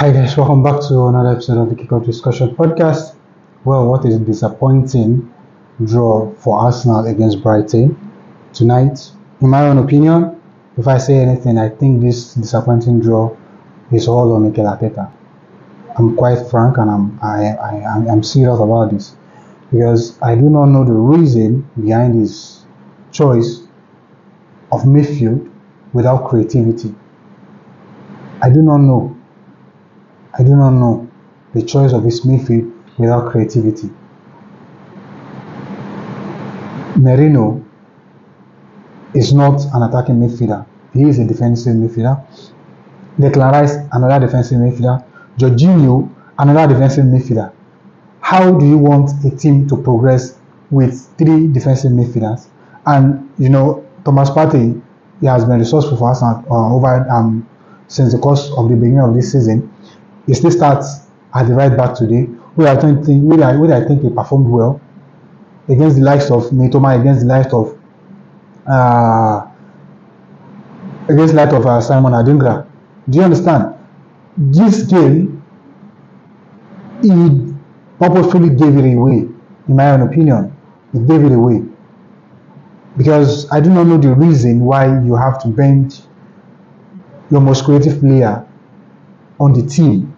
Hi guys, welcome back to another episode of the Kickoff Discussion Podcast. Well, what is a disappointing draw for Arsenal against Brighton tonight? In my own opinion, if I say anything, I think this disappointing draw is all on Mikel Arteta. I'm quite frank and I'm serious about this because I do not know the reason behind his choice of midfield without creativity. I do not know the choice of his midfield without creativity. Merino is not an attacking midfielder. He is a defensive midfielder. Declan Rice, another defensive midfielder. Jorginho, another defensive midfielder. How do you want a team to progress with three defensive midfielders? And Thomas Partey, he has been resourceful for us since the course of the beginning of this season. He still starts at the right back today, where I think he performed well against the likes of Mitoma, against the likes of Simon Adingra. Do you understand? This game, he purposefully gave it away. In my own opinion, he gave it away because I do not know the reason why you have to bench your most creative player on the team.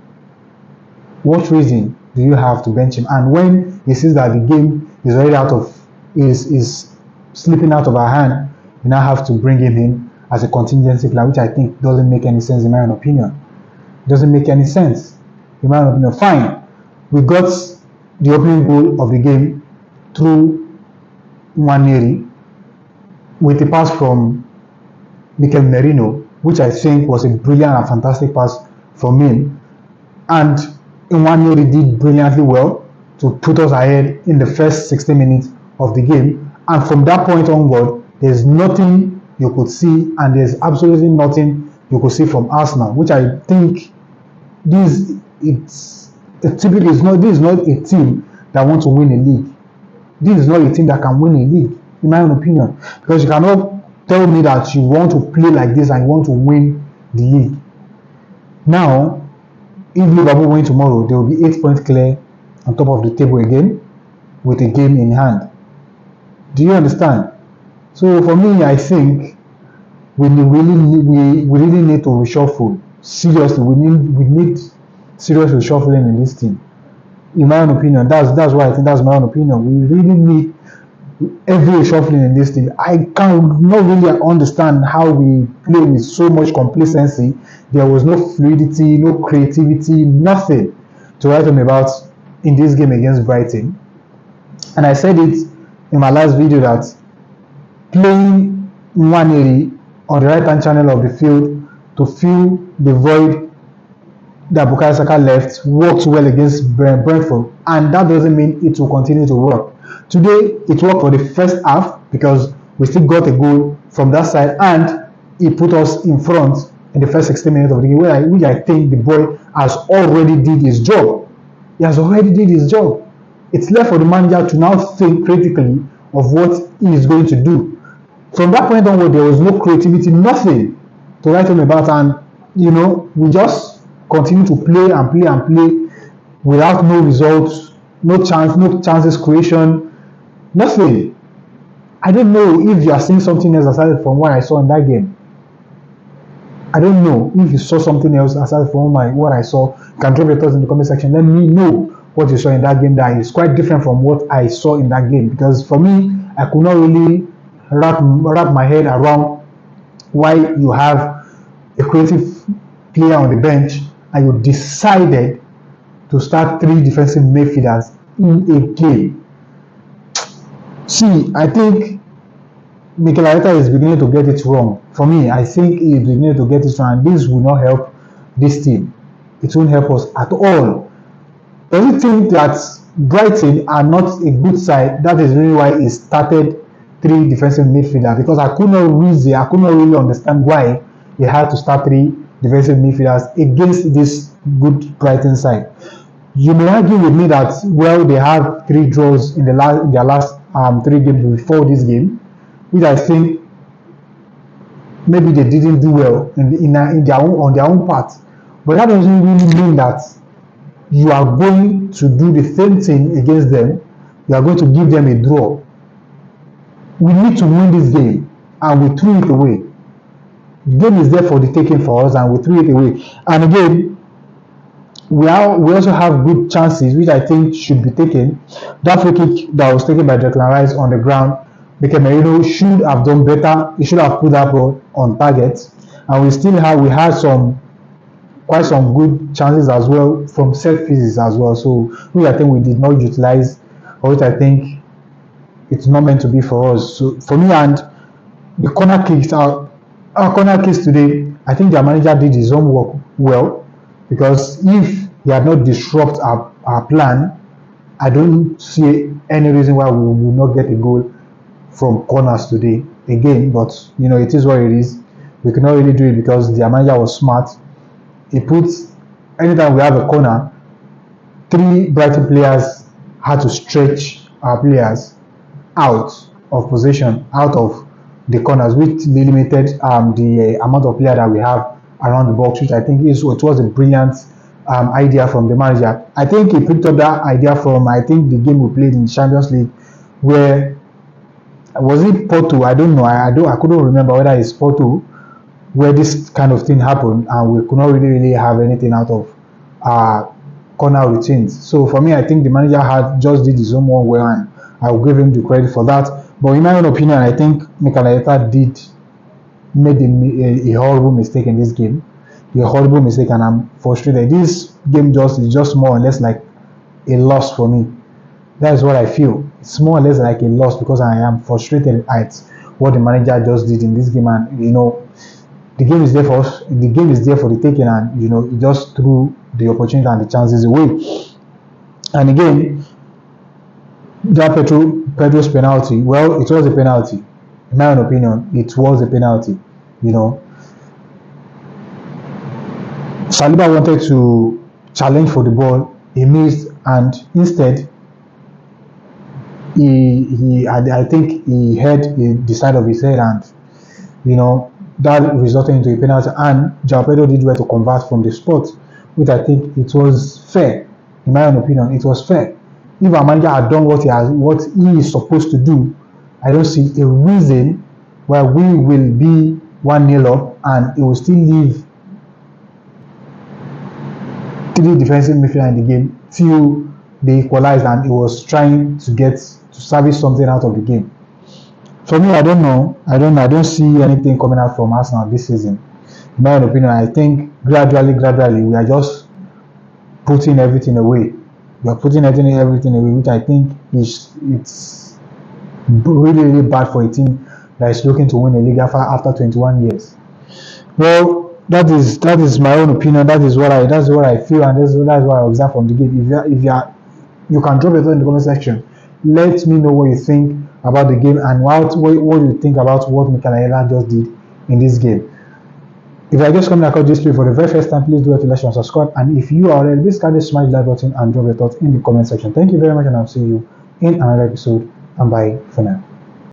What reason do you have to bench him? And when he sees that the game is already is slipping out of our hand, you now have to bring him in as a contingency player, which I think doesn't make any sense in my own opinion. It doesn't make any sense in my own opinion. Fine, we got the opening goal of the game through Nwaneri with a pass from Mikel Merino, which I think was a brilliant and fantastic pass from him. And Nwaneri did brilliantly well to put us ahead in the first 60 minutes of the game. And from that point onward, there's nothing you could see, and there's absolutely nothing you could see from Arsenal, which I think this is not a team that wants to win a league. This is not a team that can win a league, in my own opinion, because you cannot tell me that you want to play like this and you want to win the league. Now, if Liverpool win tomorrow, they will be 8 points clear on top of the table again with a game in hand. Do you understand? So for me, I think we really need to reshuffle. Seriously, we need serious reshuffling in this team. In my own opinion, that's why I think that's my own opinion. We really need every reshuffling in this team. I cannot really understand how we play with so much complacency. There was no fluidity, no creativity, nothing to write home about in this game against Brighton. And I said it in my last video that playing Nwaneri on the right hand channel of the field to fill the void that Bukayo Saka left worked well against Brentford, and that doesn't mean it will continue to work. Today, it worked for the first half because we still got a goal from that side, and he put us in front in the first 60 minutes of the game, which I think the boy has already did his job. He has already did his job. It's left for the manager to now think critically of what he is going to do. From that point onward, there was no creativity, nothing to write home about, and we just continue to play without no results, no chances creation, nothing. I don't know if you are seeing something else aside from what I saw in that game. I don't know if you saw something else aside from what I saw. You can drop your thoughts in the comment section. Let me know what you saw in that game that is quite different from what I saw in that game. Because for me, I could not really wrap my head around why you have a creative player on the bench and you decided to start three defensive midfielders in a game. See, I think Mikel Arteta is beginning to get it wrong. For me, I think he is beginning to get it wrong, and this will not help this team. It won't help us at all. Does he think that Brighton are not a good side? That is really why he started three defensive midfielders, because I could not really understand why he had to start three defensive midfielders against this good Brighton side. You may argue with me that they have 3 draws in their last 3 games before this game, which I think maybe they didn't do well on their own part. but that doesn't really mean that you are going to do the same thing against them. You are going to give them a draw. We need to win this game, and we threw it away. The game is there for the taking for us, and we threw it away. And again, we also have good chances, which I think should be taken. That free kick that was taken by Declan Rice on the ground, Merino should have done better. He should have put that ball on target, and we had quite some good chances as well from set pieces as well. So which I think we did not utilize, or which I think it's not meant to be for us. So for me, and the corner kicks, our corner kicks today, I think their manager did his homework well, because if he had not disrupted our plan, I don't see any reason why we will not get a goal from corners today again. But it is what it is. We cannot really do it because their manager was smart. He puts, anytime we have a corner, 3 Brighton players had to stretch our players out of position, out of the corners, which limited the amount of players that we have around the box, which I think it was a brilliant idea from the manager. I think he picked up that idea from, I think, the game we played in Champions League, where was it Porto? I don't know. I couldn't remember whether it's Porto, where this kind of thing happened, and we could not really have anything out of corner routines. So for me, I think the manager just did his homework well, and I will give him the credit for that. But in my own opinion, I think Mikel Arteta made a horrible mistake in this game. A horrible mistake, and I'm frustrated. This game is just more or less like a loss for me. That is what I feel. It's more or less like a loss, because I am frustrated at what the manager just did in this game. And the game is there for us. The game is there for the taking, and he just threw the opportunity and the chances away. And again, that Pedro's penalty, well, it was a penalty. In my own opinion, it was a penalty. Saliba wanted to challenge for the ball, he missed, and instead I think he hit the side of his head, and that resulted into a penalty. And João Pedro did well to convert from the spot, which I think it was fair. In my own opinion, it was fair. If our manager had done what he is supposed to do, I don't see a reason why we will be 1-0 up and he will still leave 3 defensive midfielders in the game till they equalized, and he was trying to service something out of the game. For me, I don't know. I don't see anything coming out from Arsenal this season. In my own opinion, I think gradually, we are just putting everything away. We are putting everything away, which I think it's really bad for a team that is looking to win a league after 21 years. Well, that is my own opinion. That's what I feel, and that's what I observe from the game. You can drop it in the comment section. Let me know what you think about the game, and what you think about what Mikel Arteta just did in this game. If you are just coming across this video for the very first time, please do it to like and subscribe. And if you are already, please smash the like button and drop your thoughts in the comment section. Thank you very much, and I'll see you in another episode. And bye for now.